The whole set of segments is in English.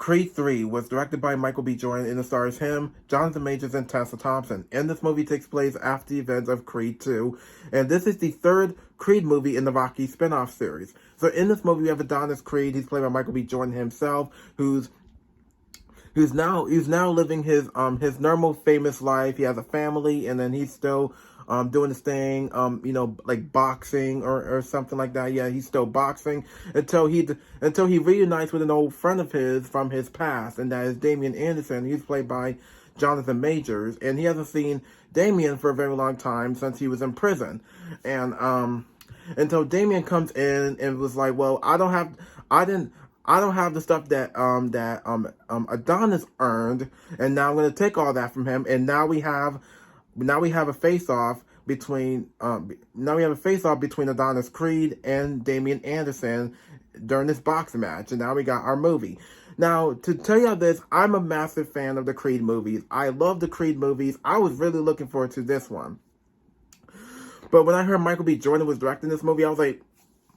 Creed 3 was directed by Michael B. Jordan and it stars him, Jonathan Majors, and Tessa Thompson. And this movie takes place after the events of Creed 2. And this is the third Creed movie in the Rocky spin-off series. So in this movie, we have Adonis Creed. He's played by Michael B. Jordan himself, who's now living his normal famous life. He has a family, and then he's still doing his thing, like boxing or something like that. Yeah, he's still boxing until he reunites with an old friend of his from his past, and that is Damian Anderson. He's played by Jonathan Majors, and he hasn't seen Damian for a very long time since he was in prison. And until Damian comes in and was like, well, I don't have the stuff that Adonis earned, and now I'm going to take all that from him. And now we have a face-off between Adonis Creed and Damian Anderson during this boxing match, and now we got our movie. Now, to tell you this, I'm a massive fan of the Creed movies. I love the Creed movies. I was really looking forward to this one. But when I heard Michael B. Jordan was directing this movie, I was like,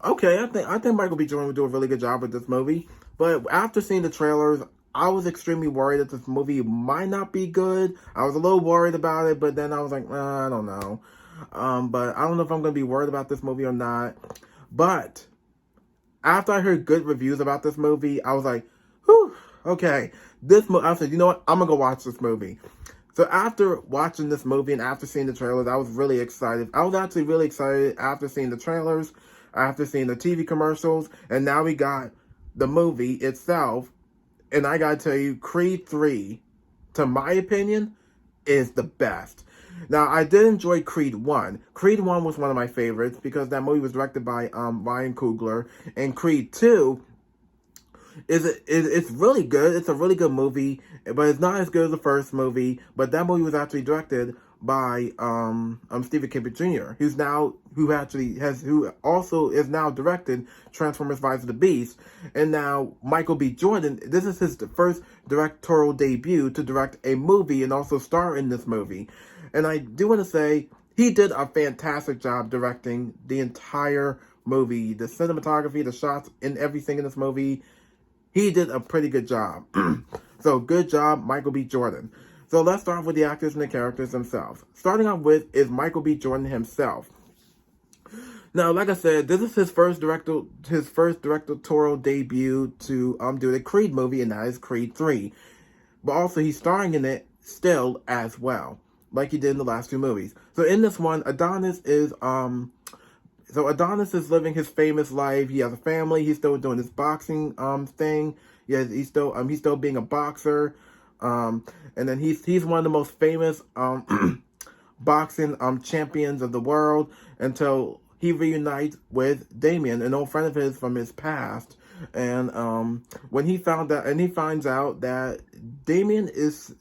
okay, I think Michael B. Jordan would do a really good job with this movie. But after seeing the trailers, I was extremely worried that this movie might not be good. I was a little worried about it, but then I was like, I don't know. But I don't know if I'm going to be worried about this movie or not. But after I heard good reviews about this movie, I was like, whew, okay. I said, you know what? I'm going to go watch this movie. So after watching this movie and after seeing the trailers, I was really excited. I was actually really excited after seeing the trailers, after seeing the TV commercials, and now we got the movie itself. And I gotta tell you, Creed 3, to my opinion, is the best. Now, I did enjoy Creed 1. Creed 1 was one of my favorites because that movie was directed by Ryan Coogler. And Creed 2 it's really good. It's a really good movie, but it's not as good as the first movie. But that movie was actually directed by Stephen Kimball Jr., who also is now directed Transformers: Rise of the Beast. And now Michael B. Jordan, this is his first directorial debut to direct a movie and also star in this movie. And I do want to say he did a fantastic job directing the entire movie, the cinematography, the shots, and everything in this movie. He did a pretty good job. So good job, Michael B. Jordan. So let's start off with the actors and the characters themselves. Starting off with is Michael B. Jordan himself. Now, like I said, this is his first directorial debut to do the Creed movie, and that is Creed 3. But also, he's starring in it still as well, like he did in the last two movies. So in this one, Adonis is living his famous life. He has a family. He's still doing his boxing thing. Yeah, he's still being a boxer. And then he's one of the most famous boxing champions of the world until he reunites with Damian, an old friend of his from his past. And when he finds out that Damian is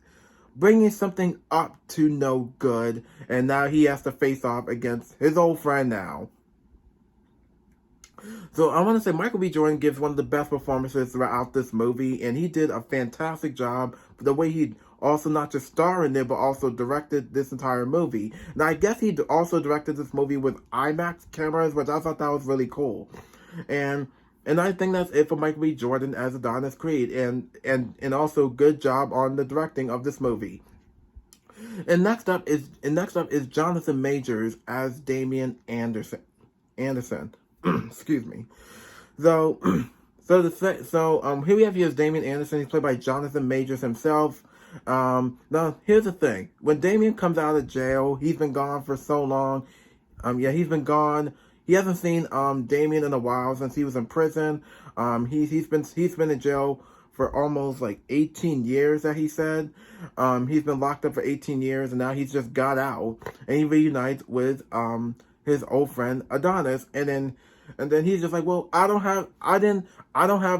bringing something up to no good, and now he has to face off against his old friend now. So I want to say Michael B. Jordan gives one of the best performances throughout this movie, and he did a fantastic job. The way he also not just starred in it, but also directed this entire movie. Now, I guess he also directed this movie with IMAX cameras, which I thought that was really cool. And I think that's it for Michael B. Jordan as Adonis Creed, and also good job on the directing of this movie. And next up is Jonathan Majors as Damian Anderson. Excuse me. So here we have Damian Anderson. He's played by Jonathan Majors himself. Now here's the thing: when Damian comes out of jail, he's been gone for so long. He's been gone. He hasn't seen Damian in a while since he was in prison. He's been in jail for almost like 18 years. That he said. He's been locked up for 18 years, and now he's just got out, and he reunites with his old friend Adonis, and then he's just like, well, I don't have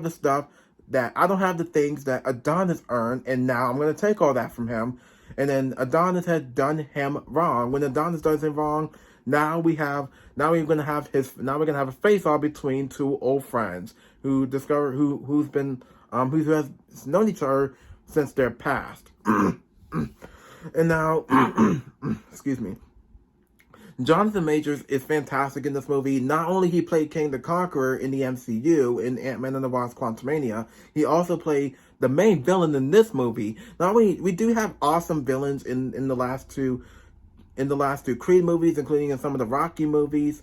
the stuff that I don't have the things that Adonis earned, and now I'm gonna take all that from him. And then Adonis had done him wrong. When Adonis does him wrong, now we're gonna have a face off between two old friends who has known each other since their past. And now excuse me. Jonathan Majors is fantastic in this movie. Not only he played King the Conqueror in the MCU in Ant-Man and the Wasp: Quantumania, he also played the main villain in this movie. Now we do have awesome villains in the last two Creed movies, including in some of the Rocky movies.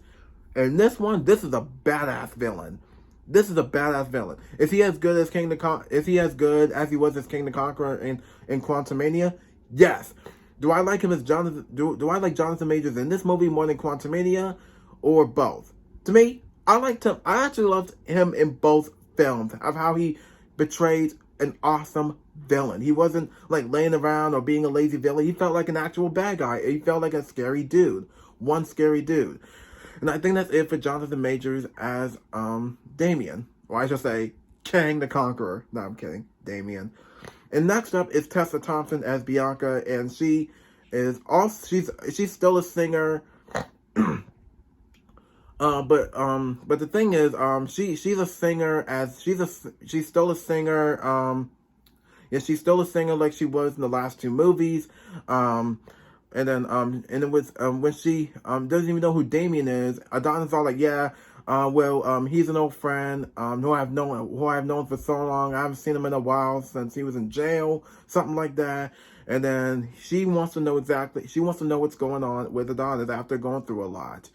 And this one, this is a badass villain. This is a badass villain. Is he as good as Is he as good as he was as King the Conqueror in Quantumania? Yes. Do I like him as Jonathan? Do I like Jonathan Majors in this movie more than Quantumania, or both? To me, I liked him. I actually loved him in both films of how he betrayed an awesome villain. He wasn't like laying around or being a lazy villain. He felt like an actual bad guy. He felt like a scary dude. One scary dude. And I think that's it for Jonathan Majors as Damien. Or I should say, Kang the Conqueror. No, I'm kidding. Damien. And next up is Tessa Thompson as Bianca, and she is also she's still a singer. But the thing is, she's a singer she's still a singer. Yeah, she's still a singer like she was in the last two movies. And it was when she doesn't even know who Damien is. Adonis all like, yeah, he's an old friend who I've known for so long. I haven't seen him in a while since he was in jail, something like that. And then she wants to know what's going on with Adonis after going through a lot.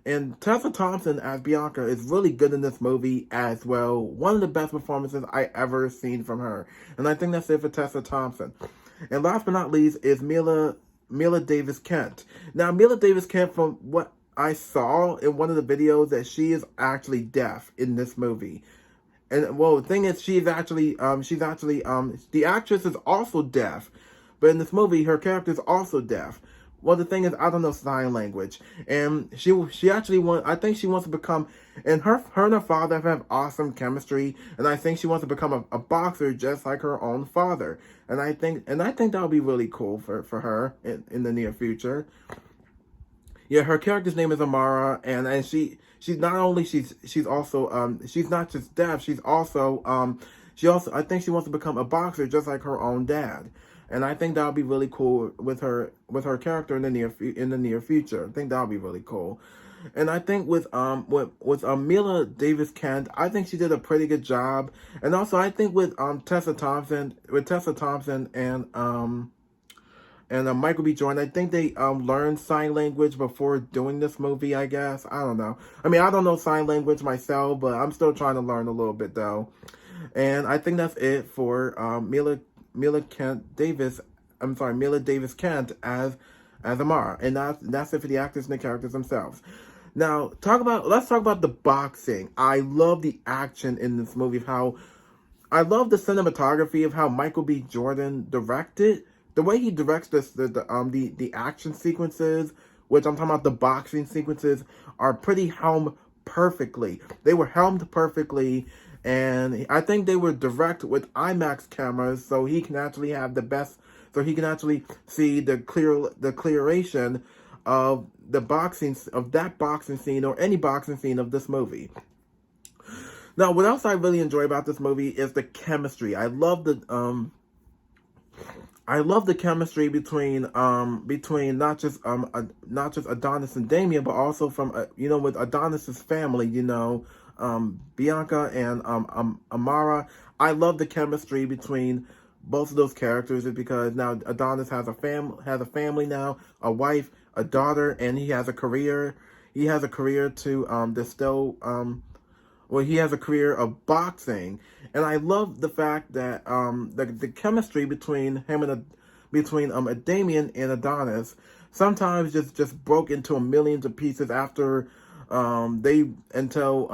And Tessa Thompson as Bianca is really good in this movie as well. One of the best performances I ever seen from her. And I think that's it for Tessa Thompson. And last but not least is Mila Davis Kent. Now, Mila Davis Kent, from what I saw in one of the videos, that she is actually deaf in this movie. And well, the thing is, the actress is also deaf, but in this movie, her character is also deaf. Well, the thing is, I don't know sign language, and she actually I think she wants to become, and her and her father have awesome chemistry, and I think she wants to become a boxer just like her own father, and I think that would be really cool for her in the near future. Yeah, her character's name is Amara, and she's not only she's also she's not just deaf, she's also I think she wants to become a boxer just like her own dad. And I think that would be really cool with her character in the near future. I think that would be really cool. And I think with Mila Davis Kent, I think she did a pretty good job. And also I think with Tessa Thompson and Michael B. Jordan, I think they learned sign language before doing this movie, I guess. I don't know. I mean, I don't know sign language myself, but I'm still trying to learn a little bit though. And I think that's it for Mila Davis Kent as Amara, and that's it for the actors and the characters themselves. Now, let's talk about the boxing. I love the action in this movie. I love the cinematography of how Michael B. Jordan directed. The way he directs the action sequences, which I'm talking about the boxing sequences, are pretty helmed perfectly. They were helmed perfectly. And I think they were direct with IMAX cameras, so he can actually see the clearation of that boxing scene or any boxing scene of this movie. Now, what else I really enjoy about this movie is the chemistry. I love the chemistry between not just Adonis and Damien, but also from with Adonis's family, Bianca and Amara. I love the chemistry between both of those characters, because now Adonis has a family now, a wife, a daughter, and he has a career. He has a career to he has a career of boxing, and I love the fact that the chemistry between Damien and Adonis sometimes just broke into millions of pieces after until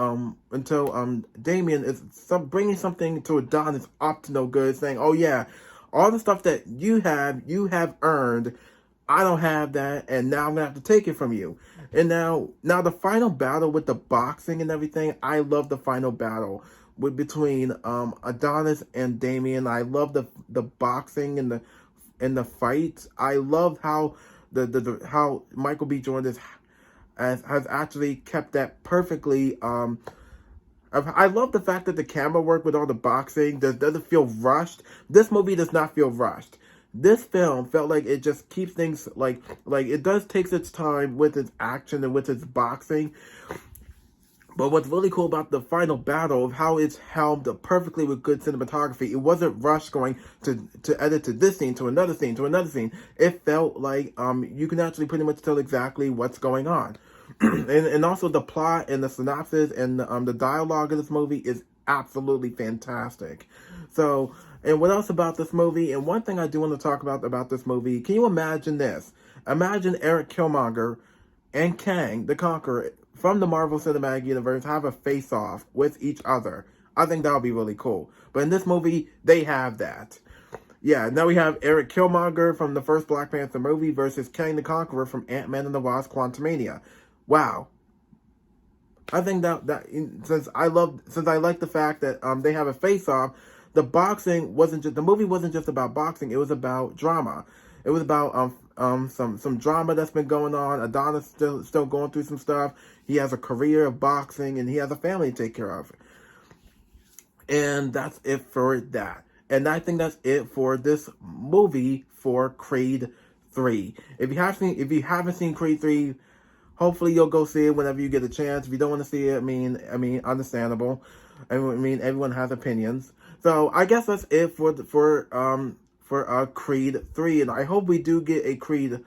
Damien is bringing something to Adonis up to no good, saying, "Oh yeah, all the stuff that you have earned, I don't have that, and now I'm gonna have to take it from you." And now the final battle with the boxing and everything, I love the final battle between Adonis and Damien. I love the boxing and the fights. I love how how Michael B. Jordan has actually kept that perfectly. I love the fact that the camera work with all the boxing doesn't feel rushed. This movie does not feel rushed. This film felt like it just keeps things like it does takes its time with its action and with its boxing. But what's really cool about the final battle of how it's helmed perfectly with good cinematography, it wasn't rushed going to edit to this scene, to another scene, to another scene. It felt like you can actually pretty much tell exactly what's going on. And also the plot and the synopsis and the dialogue of this movie is absolutely fantastic. So, and what else about this movie? And one thing I do want to talk about this movie, can you imagine this? Imagine Eric Killmonger and Kang the Conqueror from the Marvel Cinematic Universe have a face-off with each other. I think that would be really cool. But in this movie, they have that. Yeah, now we have Eric Killmonger from the first Black Panther movie versus Kang the Conqueror from Ant-Man and the Wasp: Quantumania. Wow. I think that since I like the fact that they have a face-off, the movie wasn't just about boxing. It was about drama. It was about some drama that's been going on. Adonis still going through some stuff. He has a career of boxing and he has a family to take care of. And that's it for that. And I think that's it for this movie for Creed 3. If you haven't seen Creed 3, hopefully you'll go see it whenever you get a chance. If you don't want to see it, I mean, understandable. I mean, everyone has opinions. So I guess that's it for Creed 3, and I hope we do get a Creed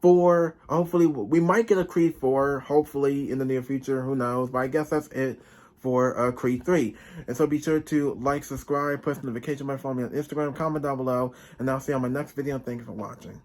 4. Hopefully, we might get a Creed 4. Hopefully, in the near future, who knows? But I guess that's it for Creed 3. And so be sure to like, subscribe, push notification bell, follow me on Instagram, comment down below, and I'll see you on my next video. Thank you for watching.